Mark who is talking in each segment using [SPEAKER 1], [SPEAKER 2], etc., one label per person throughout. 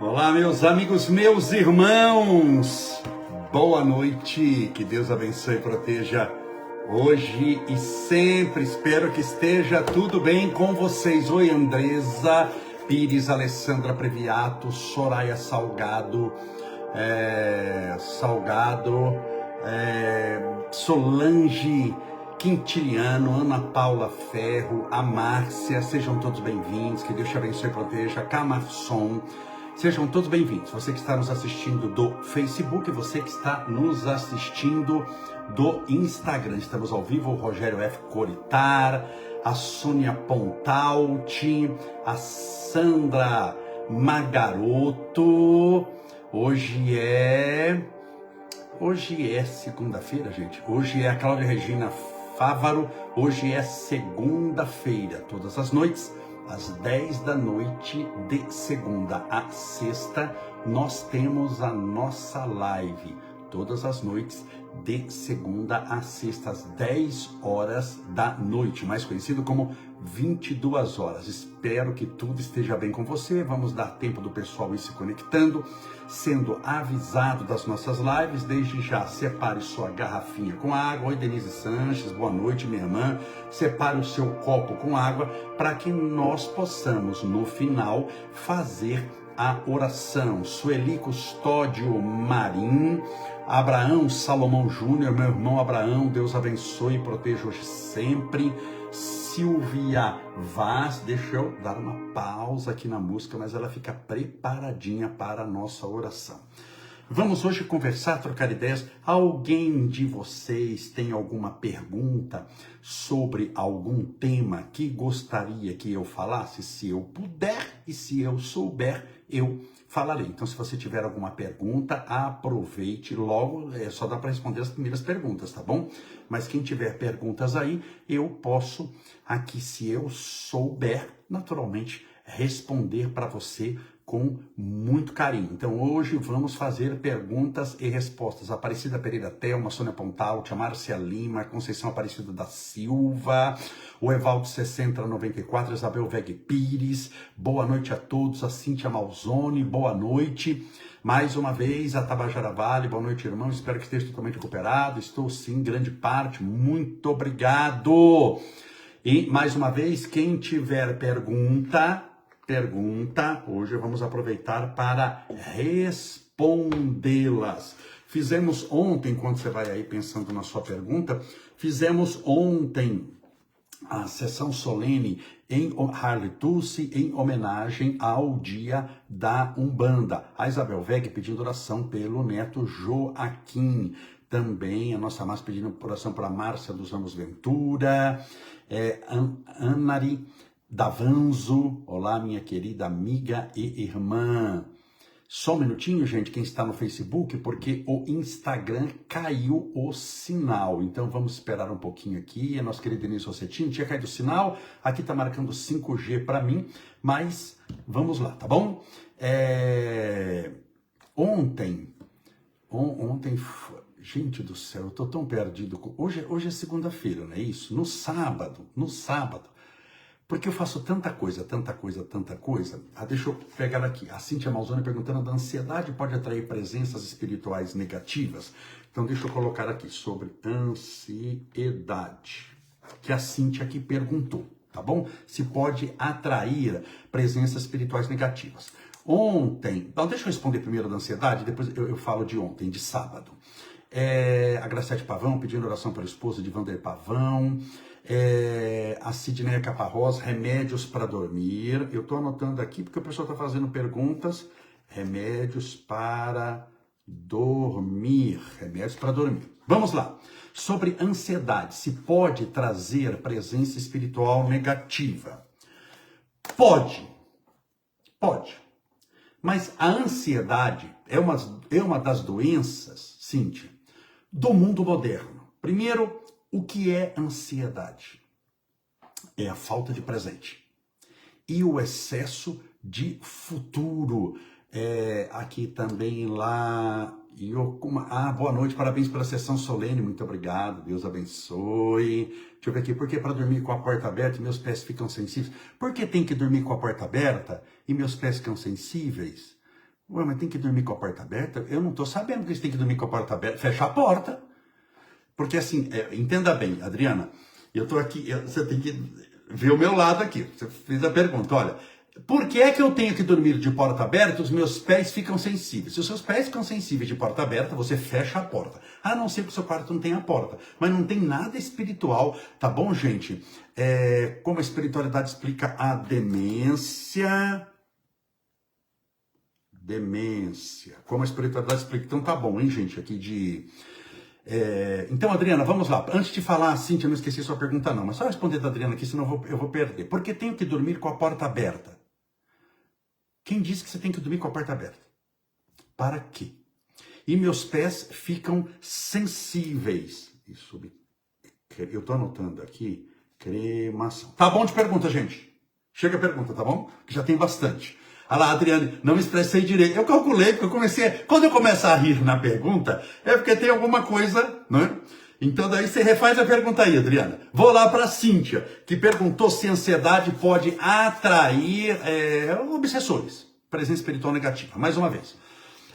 [SPEAKER 1] Olá, meus amigos, meus irmãos, boa noite, que Deus abençoe e proteja hoje e sempre. Espero que esteja tudo bem com vocês. Oi, Andresa Pires, Alessandra Previato, Soraya Salgado, Solange Quintiliano, Ana Paula Ferro, a Márcia, sejam todos bem-vindos, que Deus te abençoe e proteja. Camarson, sejam todos bem-vindos. Você que está nos assistindo do Facebook, você que está nos assistindo do Instagram. Estamos ao vivo, o Rogério F. Coritar, a Sônia Pontalti, a Sandra Magaroto. Hoje é segunda-feira, gente. Hoje é a Cláudia Regina Fávaro. Hoje é segunda-feira. Todas as noites, às 10 da noite, de segunda a sexta, nós temos a nossa live. Todas as noites, de segunda a sexta, às 10 horas da noite, mais conhecido como 22 horas. Espero que tudo esteja bem com você. Vamos dar tempo do pessoal ir se conectando, sendo avisado das nossas lives. Desde já, separe sua garrafinha com água. Oi, Denise Sanches, boa noite, minha irmã. Separe o seu copo com água para que nós possamos, no final, fazer a oração. Sueli Custódio Marim, Abraão Salomão Júnior, meu irmão Abraão, Deus abençoe e proteja hoje sempre. Silvia Vaz, deixa eu dar uma pausa aqui na música, mas ela fica preparadinha para a nossa oração. Vamos hoje conversar, trocar ideias. Alguém de vocês tem alguma pergunta sobre algum tema que gostaria que eu falasse? Se eu puder e se eu souber, eu falarei. Então, se você tiver alguma pergunta, aproveite logo. Só dá para responder as primeiras perguntas, tá bom? Mas quem tiver perguntas aí, eu posso aqui, se eu souber, naturalmente, responder para você com muito carinho. Então hoje vamos fazer perguntas e respostas. Aparecida Pereira Thelma, Sônia Pontalti, a Márcia Lima, Conceição Aparecida da Silva, o Evaldo 6094, Isabel Veg Pires, boa noite a todos, a Cíntia Malzone, boa noite. Mais uma vez, a Tabajara Vale, boa noite, irmão, espero que esteja totalmente recuperado. Estou sim, grande parte, muito obrigado. E mais uma vez, quem tiver pergunta, hoje vamos aproveitar para respondê-las. Fizemos ontem, enquanto você vai aí pensando na sua pergunta, fizemos ontem a sessão solene em Harley-Tulsi, em homenagem ao dia da Umbanda. A Isabel Veg pedindo oração pelo neto Joaquim. Também a nossa Márcia pedindo oração para a Márcia dos Ramos Ventura, Anari Davanzo, olá minha querida amiga e irmã. Só um minutinho, gente, quem está no Facebook, porque o Instagram caiu o sinal. Então vamos esperar um pouquinho aqui. A nossa querida Denise Rossettini, tinha caído o sinal, aqui está marcando 5G para mim, mas vamos lá, tá bom? Ontem, gente do céu, eu tô tão perdido. Hoje é segunda-feira, não é isso? No sábado, porque eu faço tanta coisa. Deixa eu pegar aqui. A Cíntia Malzone perguntando: da ansiedade pode atrair presenças espirituais negativas? Então deixa eu colocar aqui sobre ansiedade, que a Cíntia aqui perguntou, tá bom? Se pode atrair presenças espirituais negativas. Ontem, então deixa eu responder primeiro da ansiedade, depois eu falo de ontem, de sábado. A Graciete Pavão pedindo oração pela esposa de Vander Pavão. A Sidneia Caparrós, remédios para dormir. Eu estou anotando aqui porque o pessoal está fazendo perguntas. Remédios para dormir. Vamos lá. Sobre ansiedade, se pode trazer presença espiritual negativa? Pode. Mas a ansiedade é uma das doenças, Cíntia, do mundo moderno. Primeiro, o que é ansiedade? É a falta de presente e o excesso de futuro. Aqui também lá. Boa noite, parabéns pela sessão solene, muito obrigado, Deus abençoe. Deixa eu ver aqui, por que para dormir com a porta aberta e meus pés ficam sensíveis? Por que tem que dormir com a porta aberta e meus pés ficam sensíveis? Ué, mas tem que dormir com a porta aberta? Eu não estou sabendo que eles têm que dormir com a porta aberta. Fecha a porta. Porque assim, entenda bem, Adriana, eu estou aqui, você tem que ver o meu lado aqui. Você fez a pergunta, olha, por que é que eu tenho que dormir de porta aberta? Os meus pés ficam sensíveis. Se os seus pés ficam sensíveis de porta aberta, você fecha a porta. A não ser que o seu quarto não tenha porta. Mas não tem nada espiritual, tá bom, gente? Como a espiritualidade explica a demência... Como a espiritualidade explica. Então tá bom, hein, gente, aqui de... Então, Adriana, vamos lá. Antes de falar, Cíntia, eu não esqueci sua pergunta não, mas só responder da Adriana aqui, senão eu vou perder. Por que tenho que dormir com a porta aberta? Quem disse que você tem que dormir com a porta aberta? Para quê? E meus pés ficam sensíveis. Eu tô anotando aqui, cremação. Tá bom de pergunta, gente? Chega a pergunta, tá bom? Que já tem bastante. Olha lá, Adriane, não me expressei direito. Eu calculei, porque eu comecei... Quando eu começo a rir na pergunta, é porque tem alguma coisa, né? Então daí você refaz a pergunta aí, Adriana. Vou lá para a Cíntia, que perguntou se a ansiedade pode atrair obsessores. Presença espiritual negativa. Mais uma vez.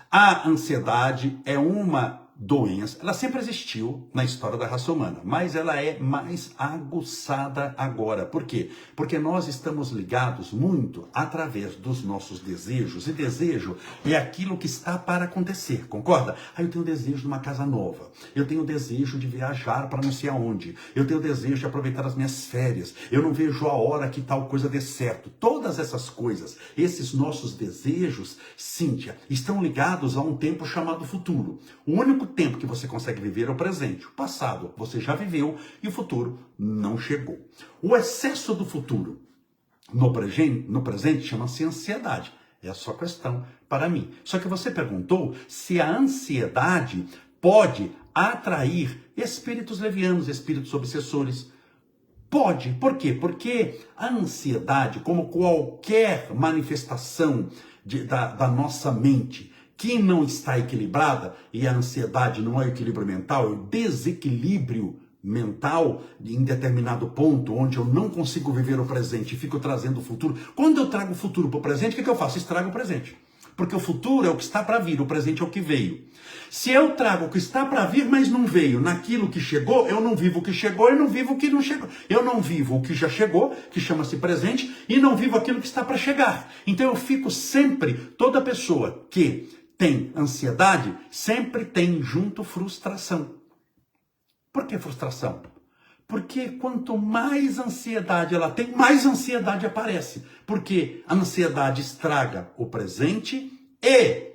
[SPEAKER 1] A ansiedade é uma doença, ela sempre existiu na história da raça humana, mas ela é mais aguçada agora. Por quê? Porque nós estamos ligados muito através dos nossos desejos, e desejo é aquilo que está para acontecer, concorda? Eu tenho desejo de uma casa nova, eu tenho desejo de viajar para não sei aonde, eu tenho desejo de aproveitar as minhas férias, eu não vejo a hora que tal coisa dê certo. Todas essas coisas, esses nossos desejos, Cíntia, estão ligados a um tempo chamado futuro. O único tempo que você consegue viver é o presente. O passado você já viveu e o futuro não chegou. O excesso do futuro no presente chama-se ansiedade. É a sua questão para mim. Só que você perguntou se a ansiedade pode atrair espíritos levianos, espíritos obsessores. Pode. Por quê? Porque a ansiedade, como qualquer manifestação da nossa mente, que não está equilibrada, e a ansiedade não é o equilíbrio mental, é o desequilíbrio mental em determinado ponto, onde eu não consigo viver o presente e fico trazendo o futuro. Quando eu trago o futuro para o presente, o que eu faço? Estrago o presente. Porque o futuro é o que está para vir, o presente é o que veio. Se eu trago o que está para vir, mas não veio naquilo que chegou, eu não vivo o que chegou e não vivo o que não chegou. Eu não vivo o que já chegou, que chama-se presente, e não vivo aquilo que está para chegar. Então eu fico sempre, toda pessoa que tem ansiedade, sempre tem junto frustração. Por que frustração? Porque quanto mais ansiedade ela tem, mais ansiedade aparece. Porque a ansiedade estraga o presente e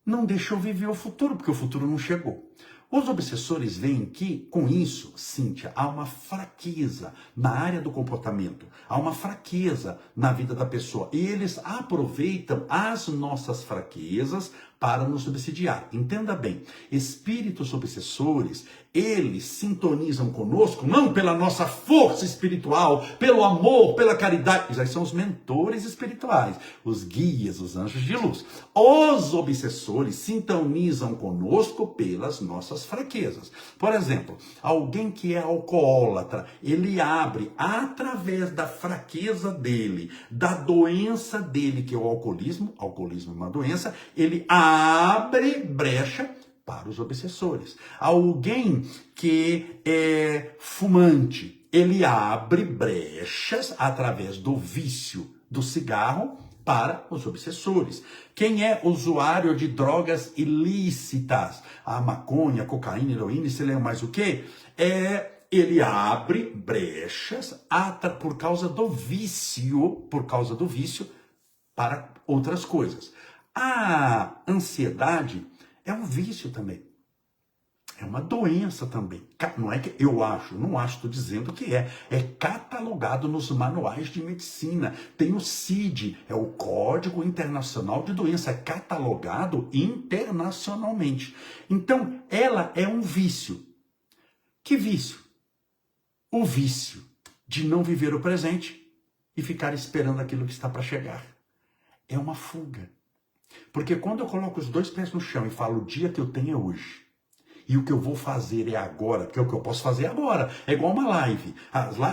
[SPEAKER 1] não deixa eu viver o futuro, porque o futuro não chegou. Os obsessores veem que, com isso, Cíntia, há uma fraqueza na área do comportamento, há uma fraqueza na vida da pessoa. E eles aproveitam as nossas fraquezas para nos subsidiar. Entenda bem, espíritos obsessores, eles sintonizam conosco, não pela nossa força espiritual, pelo amor, pela caridade. Eles são os mentores espirituais, os guias, os anjos de luz. Os obsessores sintonizam conosco pelas nossas fraquezas. Por exemplo, alguém que é alcoólatra, ele abre, através da fraqueza dele, da doença dele, que é o alcoolismo é uma doença, ele abre brecha para os obsessores. Alguém que é fumante, ele abre brechas através do vício do cigarro para os obsessores. Quem é usuário de drogas ilícitas, a maconha, a cocaína, a heroína, se lembra mais o quê? Ele abre brechas por causa do vício para outras coisas. A ansiedade é um vício também. É uma doença também. Não é que eu acho, não acho, estou dizendo que é. É catalogado nos manuais de medicina. Tem o CID, é o Código Internacional de Doença, é catalogado internacionalmente. Então, ela é um vício. Que vício? O vício de não viver o presente e ficar esperando aquilo que está para chegar. É uma fuga. Porque quando eu coloco os dois pés no chão e falo o dia que eu tenho é hoje, e o que eu vou fazer é agora, porque o que eu posso fazer é agora. É igual uma live.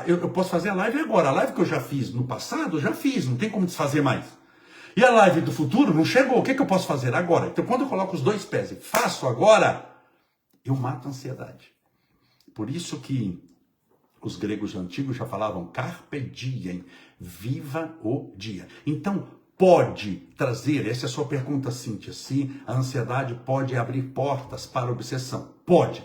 [SPEAKER 1] Eu posso fazer a live agora. A live que eu já fiz no passado, eu já fiz, não tem como desfazer mais. E a live do futuro não chegou. O que eu posso fazer agora? Então, quando eu coloco os dois pés e faço agora, eu mato a ansiedade. Por isso que os gregos antigos já falavam carpe diem, viva o dia. Então, pode trazer, essa é a sua pergunta, Cíntia, se a ansiedade pode abrir portas para a obsessão. Pode.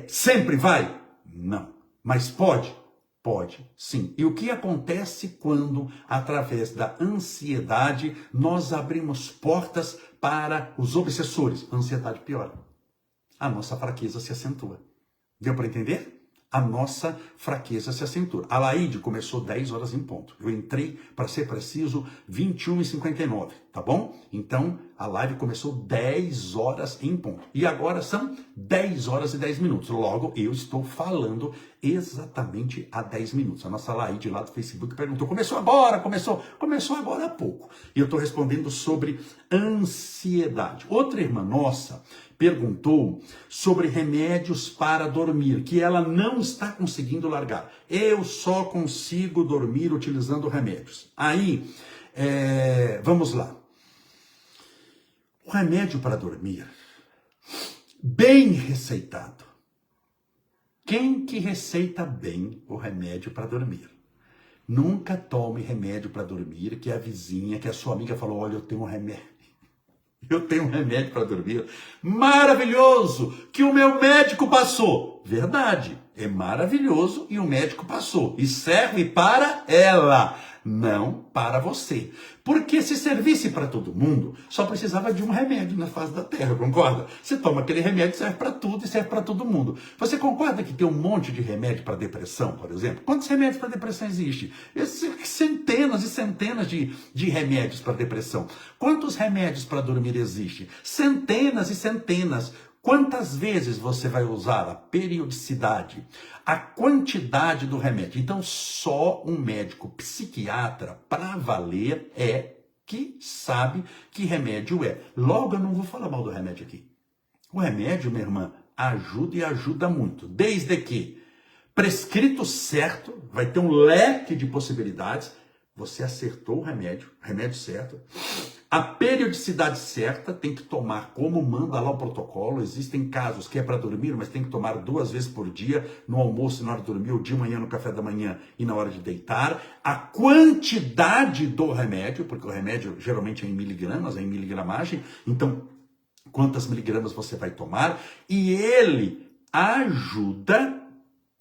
[SPEAKER 1] Sempre vai? Não. Mas pode? Pode, sim. E o que acontece quando, através da ansiedade, nós abrimos portas para os obsessores? A ansiedade piora. A nossa fraqueza se acentua. Deu para entender? A nossa fraqueza se acentua. A Laide começou 10 horas em ponto. Eu entrei, para ser preciso, 21h59, tá bom? Então, a live começou 10 horas em ponto. E agora são 10 horas e 10 minutos. Logo, eu estou falando exatamente há 10 minutos. A nossa Laide lá do Facebook perguntou, começou agora? Começou agora há pouco. E eu estou respondendo sobre ansiedade. Outra irmã nossa perguntou sobre remédios para dormir, que ela não está conseguindo largar. Eu só consigo dormir utilizando remédios. Aí, vamos lá. O remédio para dormir, bem receitado. Quem que receita bem o remédio para dormir? Nunca tome remédio para dormir que a vizinha, que a sua amiga falou, olha, eu tenho um remédio. Eu tenho um remédio para dormir maravilhoso que o meu médico passou. Verdade, é maravilhoso e o médico passou. E serve para ela, não para você. Porque se servisse para todo mundo, só precisava de um remédio na face da terra, concorda? Você toma aquele remédio, serve para tudo e serve para todo mundo. Você concorda que tem um monte de remédio para depressão, por exemplo? Quantos remédios para depressão existem? Centenas e centenas de remédios para depressão. Quantos remédios para dormir existem? Centenas e centenas. Quantas vezes você vai usar a periodicidade, a quantidade do remédio? Então, só um médico psiquiatra, para valer, que sabe que remédio é. Logo, eu não vou falar mal do remédio aqui. O remédio, minha irmã, ajuda e ajuda muito. Desde que, prescrito certo, vai ter um leque de possibilidades. Você acertou o remédio certo. A periodicidade certa, tem que tomar como manda lá o protocolo. Existem casos que é para dormir, mas tem que tomar 2 vezes por dia, no almoço e na hora de dormir, ou de manhã no café da manhã e na hora de deitar. A quantidade do remédio, porque o remédio geralmente é em miligramas, é em miligramagem. Então, quantas miligramas você vai tomar? E ele ajuda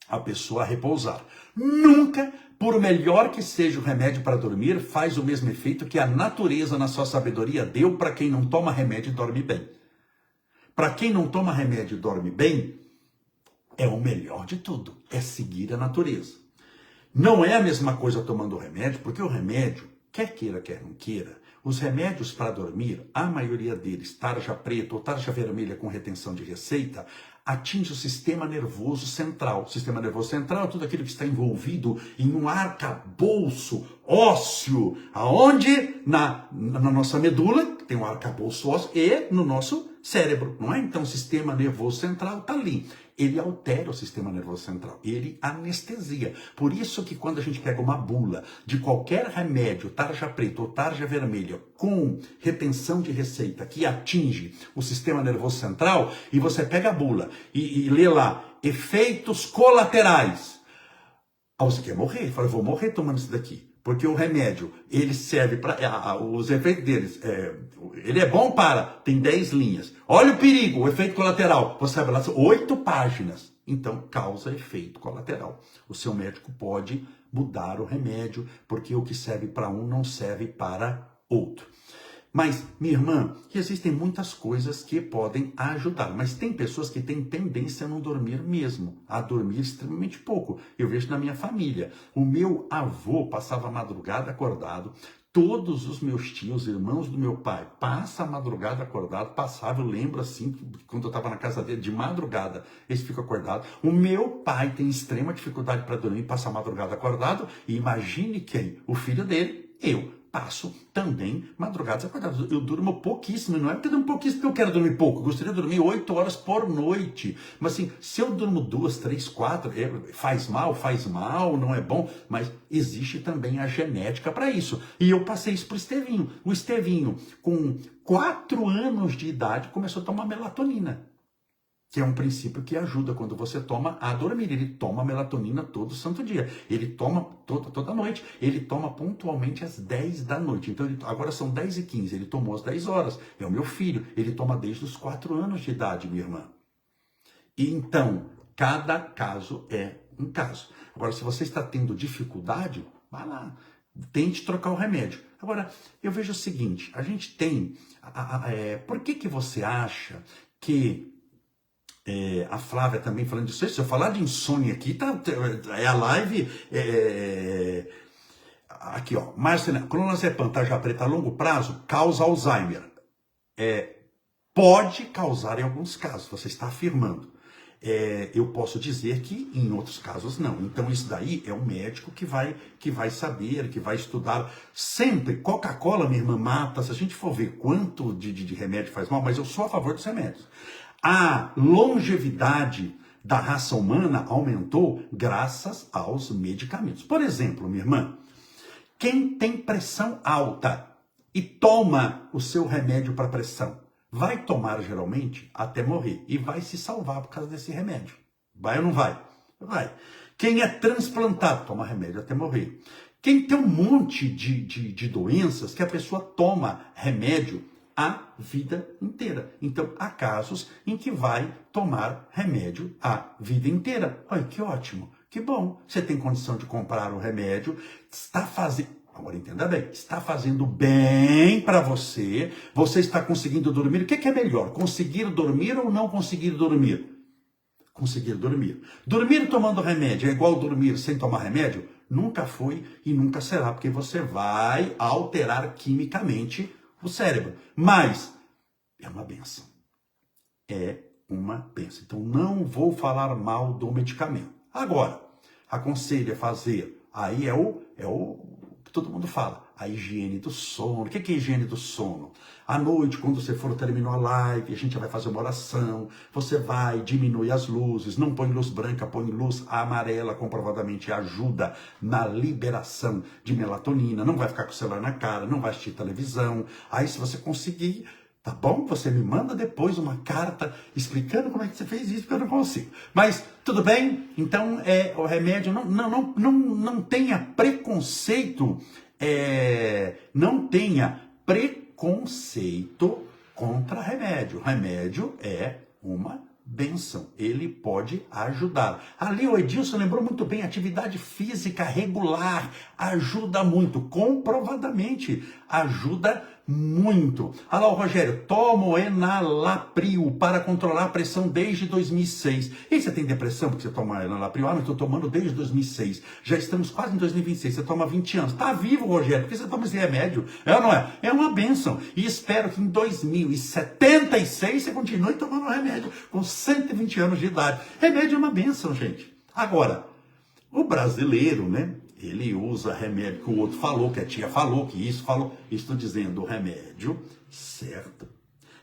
[SPEAKER 1] a pessoa a repousar. Nunca, por melhor que seja o remédio para dormir, faz o mesmo efeito que a natureza, na sua sabedoria, deu para quem não toma remédio e dorme bem. Para quem não toma remédio e dorme bem, é o melhor de tudo, é seguir a natureza. Não é a mesma coisa tomando remédio, porque o remédio, quer queira, quer não queira, os remédios para dormir, a maioria deles, tarja preta ou tarja vermelha com retenção de receita, atinge o sistema nervoso central. O sistema nervoso central é tudo aquilo que está envolvido em um arcabouço ósseo, aonde? Na nossa medula, tem um arcabouço ósseo, e no nosso cérebro, não é? Então o sistema nervoso central está ali. Ele altera o sistema nervoso central, ele anestesia. Por isso que quando a gente pega uma bula de qualquer remédio, tarja preta ou tarja vermelha, com retenção de receita que atinge o sistema nervoso central, e você pega a bula e lê lá, efeitos colaterais. Aí você quer morrer, fala, eu vou morrer tomando isso daqui. Porque o remédio, ele serve para... os efeitos deles, ele é bom para... Tem 10 linhas. Olha o perigo, o efeito colateral. Você sabe lá, 8 páginas. Então, causa efeito colateral. O seu médico pode mudar o remédio, porque o que serve para um não serve para outro. Mas, minha irmã, existem muitas coisas que podem ajudar, mas tem pessoas que têm tendência a não dormir mesmo, a dormir extremamente pouco. Eu vejo na minha família. O meu avô passava a madrugada acordado, todos os meus tios, irmãos do meu pai, passa a madrugada acordado, eu lembro assim, quando eu estava na casa dele, de madrugada, eles ficam acordados. O meu pai tem extrema dificuldade para dormir, passa a madrugada acordado, e imagine quem? O filho dele, eu. passo também madrugadas acordadas. Eu durmo pouquíssimo, não é porque eu durmo pouquíssimo porque eu quero dormir pouco. Eu gostaria de dormir 8 horas por noite. Mas assim, se eu durmo 2, 3, 4, faz mal, não é bom. Mas existe também a genética para isso. E eu passei isso para o Estevinho. O Estevinho, com 4 anos de idade, começou a tomar melatonina, que é um princípio que ajuda quando você toma a dormir. Ele toma melatonina todo santo dia. Ele toma toda noite. Ele toma pontualmente às 10 da noite. Então, agora são 10h15. Ele tomou às 10 horas. É o meu filho. Ele toma desde os 4 anos de idade, minha irmã. E então, cada caso é um caso. Agora, se você está tendo dificuldade, vá lá. Tente trocar o remédio. Agora, eu vejo o seguinte. A gente tem... por que você acha que... a Flávia também falando disso. Se eu falar de insônia aqui, é a live. Aqui, ó. Marcela, clonazepam, tarja preta a longo prazo, causa Alzheimer. Pode causar em alguns casos, você está afirmando. Eu posso dizer que em outros casos não. Então isso daí é um médico que vai saber, que vai estudar. Sempre, Coca-Cola, minha irmã, mata. Se a gente for ver quanto de remédio faz mal, mas eu sou a favor dos remédios. A longevidade da raça humana aumentou graças aos medicamentos. Por exemplo, minha irmã, quem tem pressão alta e toma o seu remédio para pressão, vai tomar geralmente até morrer e vai se salvar por causa desse remédio. Vai ou não vai? Vai. Quem é transplantado toma remédio até morrer. Quem tem um monte de doenças que a pessoa toma remédio a vida inteira. Então, há casos em que vai tomar remédio a vida inteira. Olha, que ótimo, que bom. Você tem condição de comprar o remédio, está fazendo... Agora, entenda bem, está fazendo bem para você, você está conseguindo dormir. O que é melhor, conseguir dormir ou não conseguir dormir? Conseguir dormir. Dormir tomando remédio é igual dormir sem tomar remédio? Nunca foi e nunca será, porque você vai alterar quimicamente o cérebro. Mas é uma benção. É uma benção. Então não vou falar mal do medicamento. Agora, aconselho a fazer, aí é o que todo mundo fala, a higiene do sono. O que é a higiene do sono? À noite, quando você for terminar a live, a gente vai fazer uma oração, você vai diminuir as luzes, não põe luz branca, põe luz amarela, comprovadamente ajuda na liberação de melatonina, não vai ficar com o celular na cara, não vai assistir televisão. Aí se você conseguir, tá bom? Você me manda depois uma carta explicando como é que você fez isso, porque eu não consigo. Mas tudo bem? Então o remédio não tenha preconceito, não tenha preconceito contra remédio. Remédio é uma bênção, ele pode ajudar. Ali o Edilson lembrou muito bem, atividade física regular ajuda muito, comprovadamente ajuda muito. Olha lá o Rogério, tomo enalapril para controlar a pressão desde 2006. E você tem depressão porque você toma enalapril? Ah, mas estou tomando desde 2006. Já estamos quase em 2026, você toma 20 anos. Está vivo, Rogério, porque você toma esse remédio? É ou não é? É uma bênção. E espero que em 2076 você continue tomando remédio com 120 anos de idade. Remédio é uma bênção, gente. Agora, o brasileiro, né? Ele usa remédio que o outro falou, que a tia falou, que isso falou. Estou dizendo o remédio certo,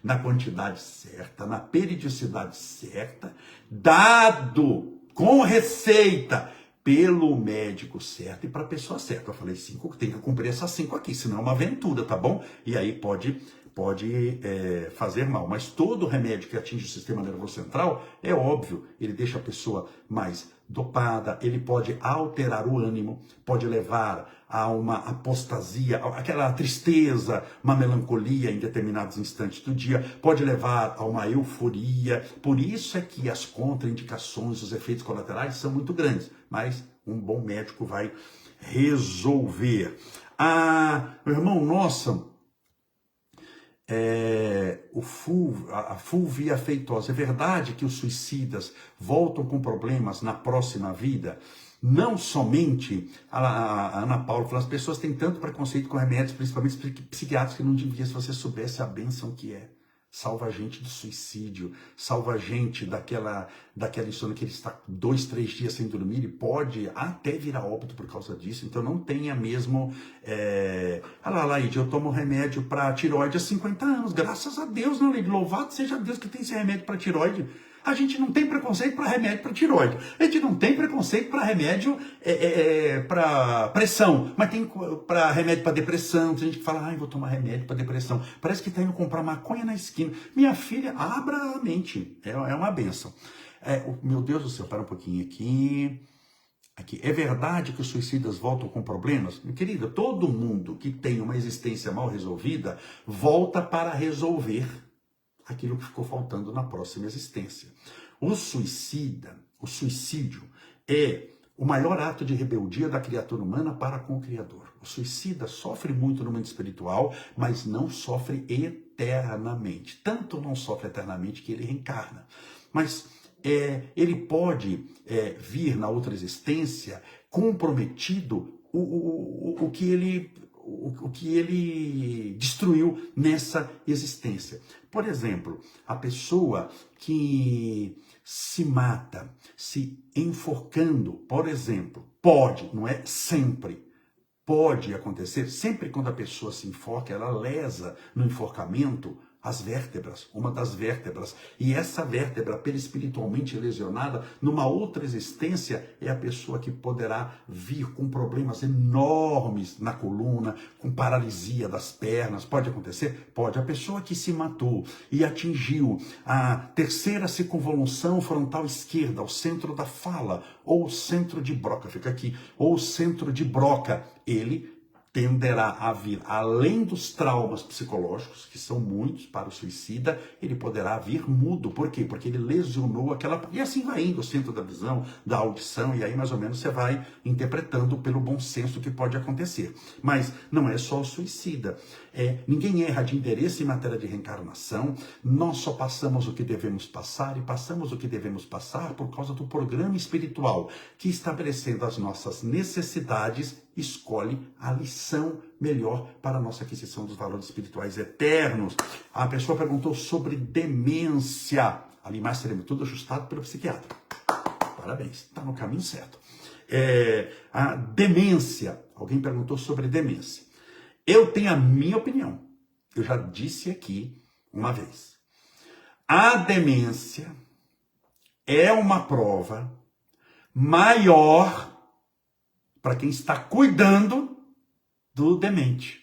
[SPEAKER 1] na quantidade certa, na periodicidade certa, dado com receita pelo médico certo e para a pessoa certa. Eu falei 5, tem que cumprir essas 5 aqui, senão é uma aventura, tá bom? E aí pode fazer mal. Mas todo remédio que atinge o sistema nervoso central, é óbvio, ele deixa a pessoa mais dopada, ele pode alterar o ânimo, pode levar a uma apostasia, aquela tristeza, uma melancolia em determinados instantes do dia, pode levar a uma euforia. Por isso é que as contraindicações, os efeitos colaterais são muito grandes, mas um bom médico vai resolver. Meu irmão, nossa... a fulvia afeitosa. É verdade que os suicidas voltam com problemas na próxima vida? Não somente, a Ana Paula falou, as pessoas têm tanto preconceito com remédios, principalmente psiquiátricos, que não devia, se você soubesse a bênção que é. salva a gente do suicídio, salva a gente daquela insônia que ele está 2, 3 dias sem dormir e pode até virar óbito por causa disso. Então não tenha mesmo... Ah lá, Laide, eu tomo remédio para tireoide há 50 anos, graças a Deus, não, Laide, louvado seja Deus que tem esse remédio para tireoide. A gente não tem preconceito para remédio para tireoide. A gente não tem preconceito para remédio para pressão. Mas tem para remédio para depressão. Tem gente que fala, vou tomar remédio para depressão. Parece que está indo comprar maconha na esquina. Minha filha, abra a mente. É uma bênção. Meu Deus do céu, para um pouquinho aqui. É verdade que os suicidas voltam com problemas? Minha querida, todo mundo que tem uma existência mal resolvida volta para resolver aquilo que ficou faltando na próxima existência. O suicídio é o maior ato de rebeldia da criatura humana para com o Criador. O suicida sofre muito no mundo espiritual, mas não sofre eternamente. Tanto não sofre eternamente que ele reencarna. Mas ele pode vir na outra existência comprometido o que ele destruiu nessa existência. Por exemplo, a pessoa que se mata, se enforcando, por exemplo, pode, não é sempre, pode acontecer, sempre quando a pessoa se enforca, ela lesa no enforcamento as vértebras, uma das vértebras. E essa vértebra perispiritualmente lesionada, numa outra existência, é a pessoa que poderá vir com problemas enormes na coluna, com paralisia das pernas. Pode acontecer? Pode. A pessoa que se matou e atingiu a terceira circunvolução frontal esquerda, o centro da fala, ou o centro de Broca, fica aqui, ou o centro de Broca, ele tenderá a vir, além dos traumas psicológicos, que são muitos para o suicida, ele poderá vir mudo. Por quê? Porque ele lesionou aquela... E assim vai indo, o centro da visão, da audição, e aí mais ou menos você vai interpretando pelo bom senso o que pode acontecer. Mas não é só o suicida. Ninguém erra de endereço em matéria de reencarnação. Nós só passamos o que devemos passar, e passamos o que devemos passar por causa do programa espiritual, que, estabelecendo as nossas necessidades, escolhe a lição melhor para a nossa aquisição dos valores espirituais eternos. A pessoa perguntou sobre demência. Ali mais seremos tudo ajustado pelo psiquiatra. Parabéns, está no caminho certo. A demência. Alguém perguntou sobre demência. Eu tenho a minha opinião. Eu já disse aqui uma vez. A demência é uma prova maior para quem está cuidando do demente,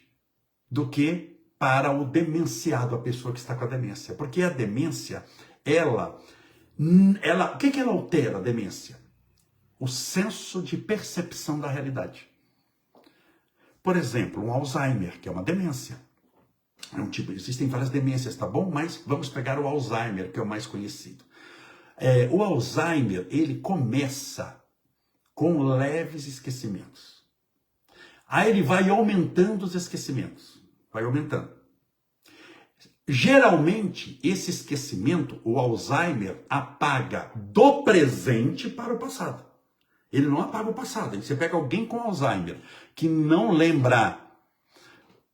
[SPEAKER 1] do que para o demenciado, a pessoa que está com a demência. Porque a demência, o que ela altera, a demência? O senso de percepção da realidade. Por exemplo, um Alzheimer, que é uma demência. Existem várias demências, tá bom? Mas vamos pegar o Alzheimer, que é o mais conhecido. O Alzheimer, ele começa com leves esquecimentos. Aí ele vai aumentando os esquecimentos. Vai aumentando. Geralmente, esse esquecimento, o Alzheimer, apaga do presente para o passado. Ele não apaga o passado. Você pega alguém com Alzheimer que não lembra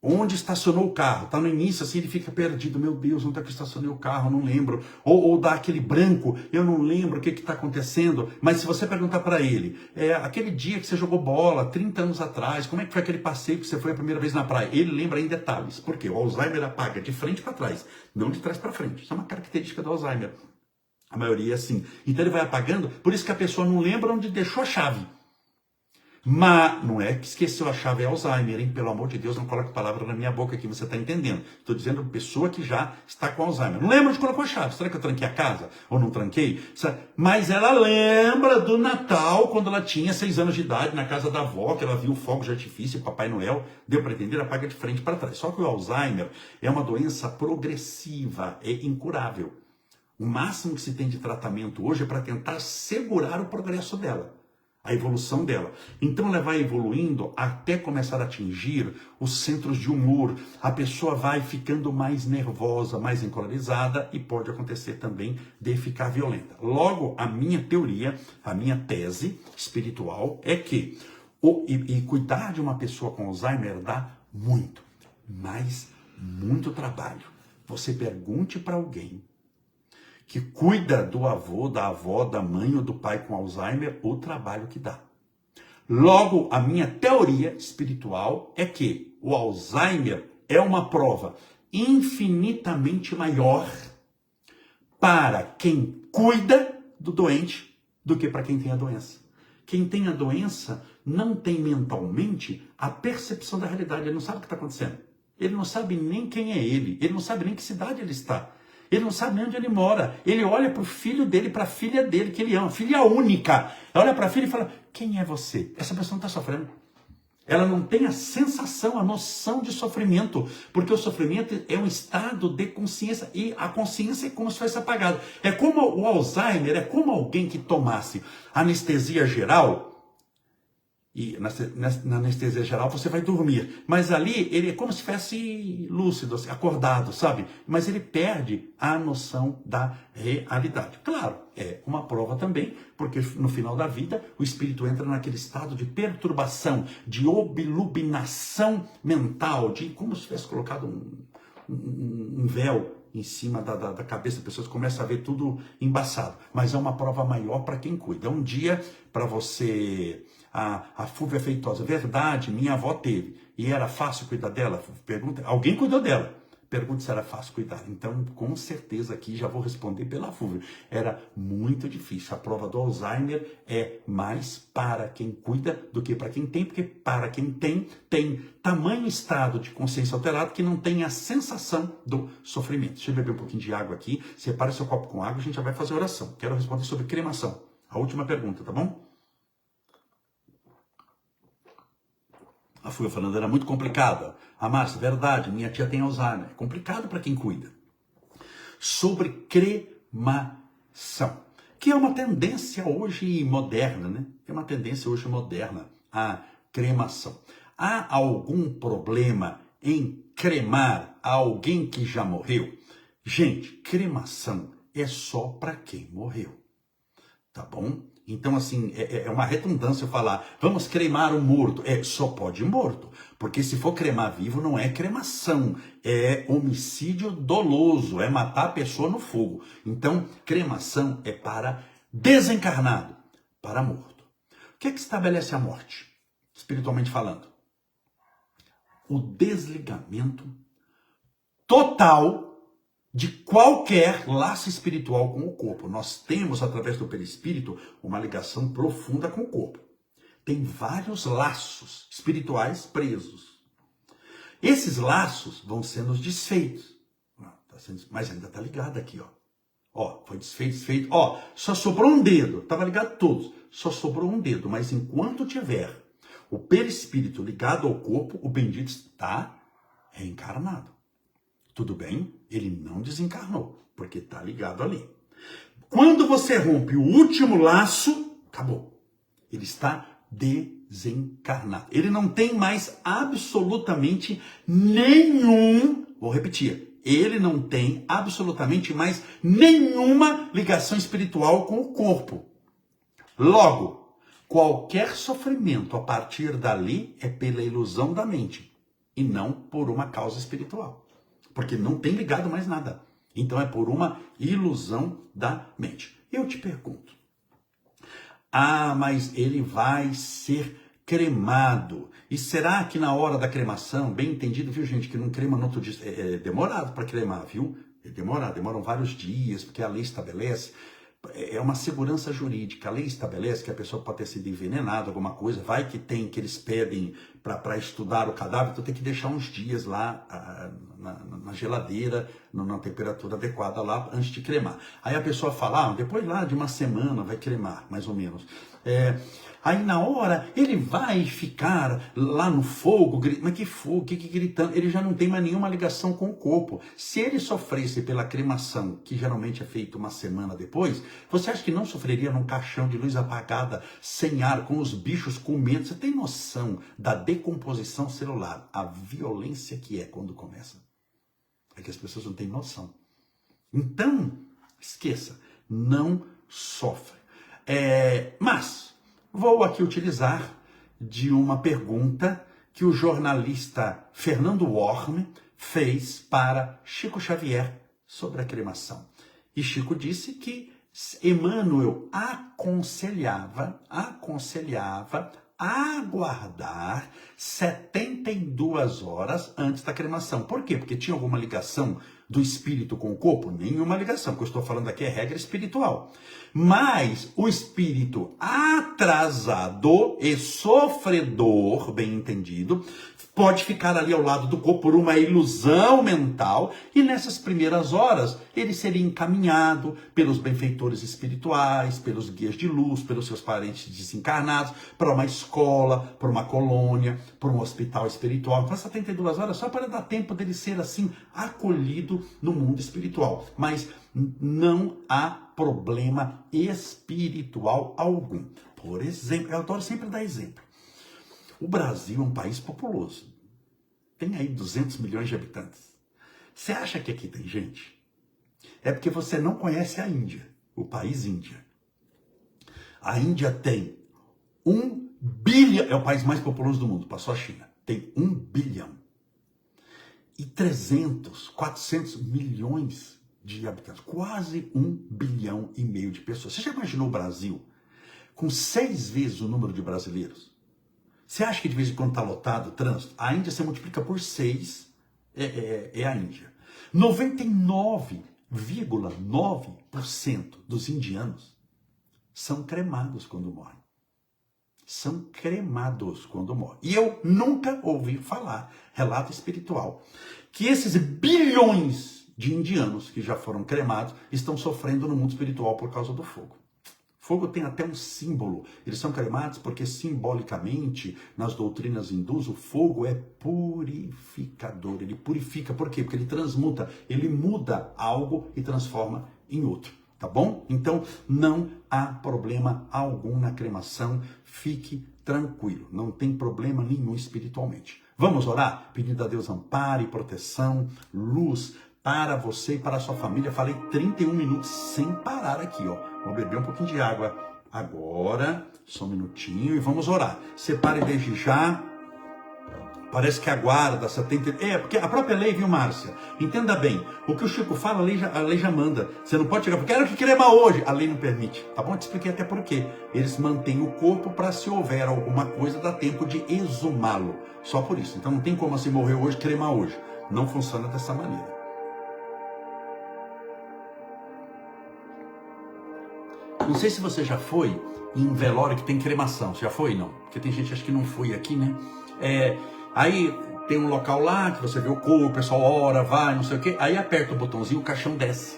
[SPEAKER 1] onde estacionou o carro, tá no início assim, ele fica perdido, meu Deus, onde é que eu estacionei o carro, não lembro, ou dá aquele branco, eu não lembro o que está acontecendo, mas se você perguntar para ele, aquele dia que você jogou bola, 30 anos atrás, como é que foi aquele passeio que você foi a primeira vez na praia? Ele lembra em detalhes, porque o Alzheimer apaga de frente para trás, não de trás para frente, isso é uma característica do Alzheimer, a maioria é assim, então ele vai apagando, por isso que a pessoa não lembra onde deixou a chave. Mas não é que esqueceu a chave, é Alzheimer, hein? Pelo amor de Deus, não coloque palavra na minha boca aqui, você está entendendo. Estou dizendo pessoa que já está com Alzheimer. Não lembra onde colocou a chave. Será que eu tranquei a casa? Ou não tranquei? Mas ela lembra do Natal, quando ela tinha 6 anos de idade, na casa da avó, que ela viu fogos de artifício e Papai Noel. Deu para entender? Apaga de frente para trás. Só que o Alzheimer é uma doença progressiva, é incurável. O máximo que se tem de tratamento hoje é para tentar segurar o progresso dela, a evolução dela. Então ela vai evoluindo até começar a atingir os centros de humor. A pessoa vai ficando mais nervosa, mais encolerizada e pode acontecer também de ficar violenta. Logo, a minha teoria, a minha tese espiritual é que cuidar de uma pessoa com Alzheimer dá muito, mas muito trabalho. você pergunte para alguém que cuida do avô, da avó, da mãe ou do pai com Alzheimer, o trabalho que dá. Logo, a minha teoria espiritual é que o Alzheimer é uma prova infinitamente maior para quem cuida do doente do que para quem tem a doença. Quem tem a doença não tem mentalmente a percepção da realidade, ele não sabe o que está acontecendo. Ele não sabe nem quem é ele não sabe nem que cidade ele está. Ele não sabe nem onde ele mora. Ele olha para o filho dele, para a filha dele, que ele ama, filha única. Olha para a filha e fala, quem é você? Essa pessoa não está sofrendo. Ela não tem a sensação, a noção de sofrimento, porque o sofrimento é um estado de consciência, e a consciência é como se fosse apagada. É como o Alzheimer, é como alguém que tomasse anestesia geral, e na anestesia geral você vai dormir, mas ali ele é como se estivesse lúcido, acordado, sabe? Mas ele perde a noção da realidade. Claro, é uma prova também, porque no final da vida o espírito entra naquele estado de perturbação, de obluminação mental, de como se tivesse colocado um véu em cima da cabeça das pessoas, começa a ver tudo embaçado. Mas é uma prova maior para quem cuida. Um dia, para você... A Fúvia Feitosa, verdade, minha avó teve, e era fácil cuidar dela? Pergunta, alguém cuidou dela. Pergunta se era fácil cuidar. Então, com certeza aqui já vou responder pela Fúvia. Era muito difícil. A prova do Alzheimer é mais para quem cuida do que para quem tem, porque para quem tem tamanho estado de consciência alterado que não tem a sensação do sofrimento. Deixa eu beber um pouquinho de água aqui. Separe seu copo com água, a gente já vai fazer oração. Quero responder sobre cremação. A última pergunta, tá bom? A Fúvia falando, era muito complicada. A Márcia, verdade, minha tia tem Alzheimer. É complicado para quem cuida. Sobre cremação, que é uma tendência hoje moderna, né? É uma tendência hoje moderna a cremação. Há algum problema em cremar alguém que já morreu? Gente, cremação é só para quem morreu. Tá bom? Então, assim, é uma redundância eu falar, vamos cremar o morto. Só pode morto. Porque se for cremar vivo, não é cremação. É homicídio doloso. É matar a pessoa no fogo. Então, cremação é para desencarnado, para morto. O que é que estabelece a morte? Espiritualmente falando. O desligamento total de qualquer laço espiritual com o corpo. Nós temos, através do perispírito, uma ligação profunda com o corpo. Tem vários laços espirituais presos. Esses laços vão sendo desfeitos. Mas ainda está ligado aqui, ó. Foi desfeito. Só sobrou um dedo. Estava ligado todos. Só sobrou um dedo. Mas enquanto tiver o perispírito ligado ao corpo, o bendito está reencarnado. Tudo bem? Ele não desencarnou, porque está ligado ali. Quando você rompe o último laço, acabou. Ele está desencarnado. Ele não tem mais absolutamente nenhum, vou repetir, ele não tem absolutamente mais nenhuma ligação espiritual com o corpo. Logo, qualquer sofrimento a partir dali é pela ilusão da mente e não por uma causa espiritual. Porque não tem ligado mais nada. Então é por uma ilusão da mente. Eu te pergunto. Mas ele vai ser cremado. E será que na hora da cremação, bem entendido, viu gente, que não crema no outro dia, é demorado para cremar, viu? É demorado, demoram vários dias, porque a lei estabelece. É uma segurança jurídica. A lei estabelece que a pessoa pode ter sido envenenada, alguma coisa. Vai que eles pedem para estudar o cadáver, então tem que deixar uns dias lá na geladeira, na temperatura adequada lá, antes de cremar. Aí a pessoa fala, depois lá de uma semana vai cremar, mais ou menos. Aí na hora, ele vai ficar lá no fogo, mas que fogo, que gritando, ele já não tem mais nenhuma ligação com o corpo. Se ele sofresse pela cremação, que geralmente é feita uma semana depois, você acha que não sofreria num caixão de luz apagada, sem ar, com os bichos comendo? Você tem noção da decomposição celular, a violência que é quando começa? É que as pessoas não têm noção. Então, esqueça, não sofre. Mas vou aqui utilizar de uma pergunta que o jornalista Fernando Worm fez para Chico Xavier sobre a cremação. E Chico disse que Emmanuel aconselhava aguardar 72 horas antes da cremação. Por quê? Porque tinha alguma ligação do espírito com o corpo? Nenhuma ligação. O que eu estou falando aqui é regra espiritual. Mas o espírito atrasado e sofredor, bem entendido, pode ficar ali ao lado do corpo por uma ilusão mental, e nessas primeiras horas ele seria encaminhado pelos benfeitores espirituais, pelos guias de luz, pelos seus parentes desencarnados, para uma escola, para uma colônia, para um hospital espiritual. Então 72 horas só para dar tempo dele ser assim acolhido no mundo espiritual. Mas não há problema espiritual algum. Por exemplo, eu adoro sempre dar exemplo. O Brasil é um país populoso. Tem aí 200 milhões de habitantes. Você acha que aqui tem gente? É porque você não conhece a Índia, o país Índia. A Índia tem 1 bilhão, é o país mais populoso do mundo, passou a China. Tem 1 bilhão. E 300, 400 milhões de habitantes. Quase 1,5 bilhão de pessoas. Você já imaginou o Brasil com 6 vezes o número de brasileiros? Você acha que de vez em quando está lotado o trânsito? A Índia se multiplica por 6, é a Índia. 99,9% dos indianos são cremados quando morrem. São cremados quando morrem. E eu nunca ouvi falar, relato espiritual, que esses bilhões de indianos que já foram cremados estão sofrendo no mundo espiritual por causa do fogo. Fogo tem até um símbolo. Eles são cremados porque simbolicamente, nas doutrinas hindus, o fogo é purificador. Ele purifica. Por quê? Porque ele transmuta. Ele muda algo e transforma em outro. Tá bom? Então, não há problema algum na cremação. Fique tranquilo. Não tem problema nenhum espiritualmente. Vamos orar? Pedindo a Deus amparo e proteção, luz para você e para a sua família. Falei 31 minutos sem parar aqui, ó. Vou beber um pouquinho de água agora, só um minutinho, e vamos orar. Separe desde já. Parece que a guarda 70... porque a própria lei, viu, Márcia? Entenda bem, o que o Chico fala, a lei já manda. Você não pode chegar, porque quero que crema hoje. A lei não permite, tá bom? Eu te expliquei até por quê. Eles mantêm o corpo para, se houver alguma coisa, dá tempo de exumá-lo. Só por isso. Então não tem como assim, morrer hoje, cremar hoje. Não funciona dessa maneira. Não sei se você já foi em um velório que tem cremação. Você já foi? Não? Porque tem gente que acha que não foi aqui, né? Aí tem um local lá que você vê o corpo, o pessoal ora, vai, não sei o quê. Aí aperta o botãozinho, o caixão desce.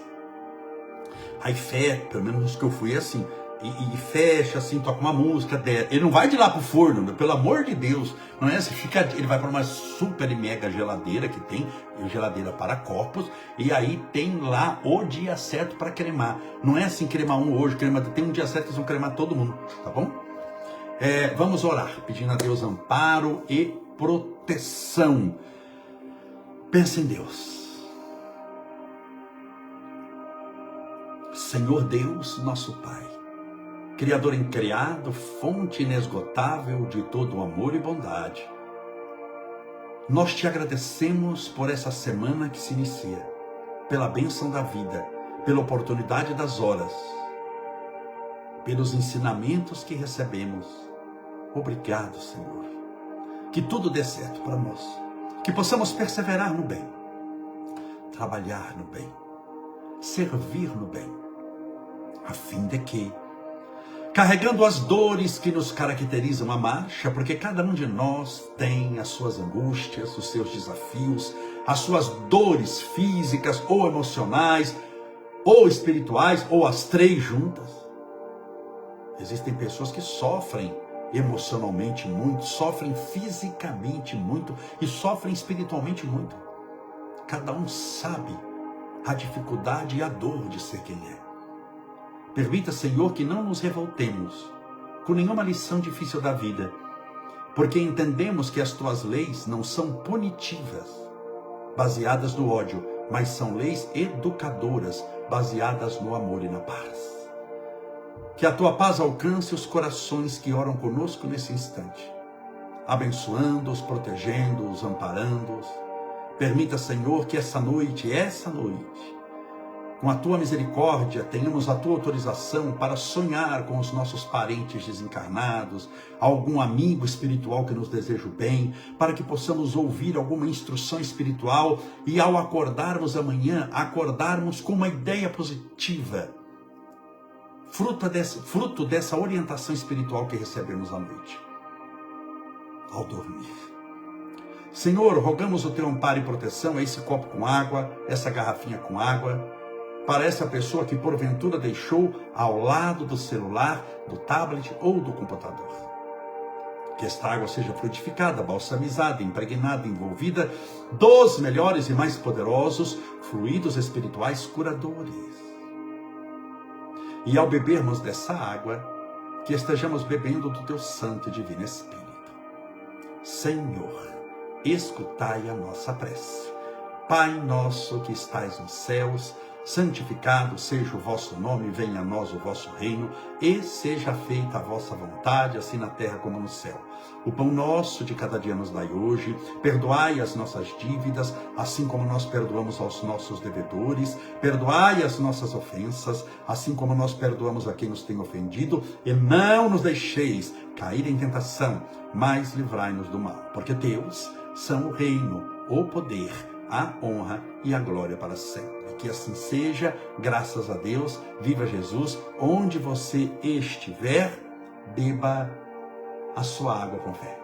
[SPEAKER 1] Aí fecha, pelo menos os que eu fui é assim. E fecha assim, toca uma música, desce. Ele não vai de lá pro forno, pelo amor de Deus. Não é assim, ele vai para uma super e mega geladeira que tem, geladeira para corpos, e aí tem lá o dia certo para cremar. Não é assim, cremar um hoje, tem um dia certo que eles vão cremar todo mundo, tá bom? Vamos orar, pedindo a Deus amparo e proteção. Pensa em Deus. Senhor Deus, nosso Pai, Criador incriado, fonte inesgotável de todo amor e bondade, nós te agradecemos por essa semana que se inicia, pela bênção da vida, pela oportunidade das horas, pelos ensinamentos que recebemos. Obrigado, Senhor. Que tudo dê certo para nós, que possamos perseverar no bem, trabalhar no bem, servir no bem, a fim de que, carregando as dores que nos caracterizam a marcha, porque cada um de nós tem as suas angústias, os seus desafios, as suas dores físicas ou emocionais, ou espirituais, ou as três juntas. Existem pessoas que sofrem emocionalmente muito, sofrem fisicamente muito e sofrem espiritualmente muito. Cada um sabe a dificuldade e a dor de ser quem é. Permita, Senhor, que não nos revoltemos com nenhuma lição difícil da vida, porque entendemos que as tuas leis não são punitivas, baseadas no ódio, mas são leis educadoras, baseadas no amor e na paz. Que a tua paz alcance os corações que oram conosco nesse instante, abençoando-os, protegendo-os, amparando-os, Permita, Senhor, que essa noite, com a tua misericórdia, tenhamos a tua autorização para sonhar com os nossos parentes desencarnados, algum amigo espiritual que nos deseja o bem, para que possamos ouvir alguma instrução espiritual e ao acordarmos amanhã, acordarmos com uma ideia positiva, fruto dessa orientação espiritual que recebemos à noite, ao dormir. Senhor, rogamos o teu amparo e proteção a esse copo com água, essa garrafinha com água, para essa pessoa que porventura deixou ao lado do celular, do tablet ou do computador. Que esta água seja frutificada, balsamizada, impregnada, envolvida dos melhores e mais poderosos fluidos espirituais curadores. E ao bebermos dessa água, que estejamos bebendo do teu santo e divino Espírito. Senhor, escutai a nossa prece. Pai nosso que estais nos céus, santificado seja o vosso nome, venha a nós o vosso reino, e seja feita a vossa vontade, assim na terra como no céu. O pão nosso de cada dia nos dai hoje, perdoai as nossas dívidas, assim como nós perdoamos aos nossos devedores, perdoai as nossas ofensas, assim como nós perdoamos a quem nos tem ofendido, e não nos deixeis cair em tentação, mas livrai-nos do mal, porque teus são o reino, o poder, a honra e a glória para sempre. Que assim seja, graças a Deus, viva Jesus, onde você estiver, beba a sua água com fé.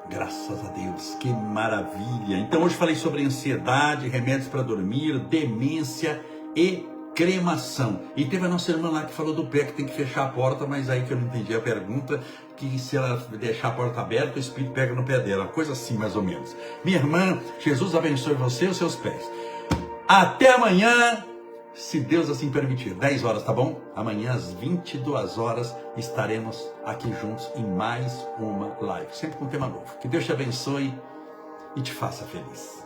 [SPEAKER 1] Graças a Deus, que maravilha. Então hoje falei sobre ansiedade, remédios para dormir, demência e cremação. E teve a nossa irmã lá que falou do pé, que tem que fechar a porta, mas aí que eu não entendi a pergunta, que se ela deixar a porta aberta, o Espírito pega no pé dela, coisa assim mais ou menos. Minha irmã, Jesus abençoe você e os seus pés. Até amanhã, se Deus assim permitir, 10 horas, tá bom? Amanhã às 22 horas estaremos aqui juntos em mais uma live, sempre com um tema novo. Que Deus te abençoe e te faça feliz.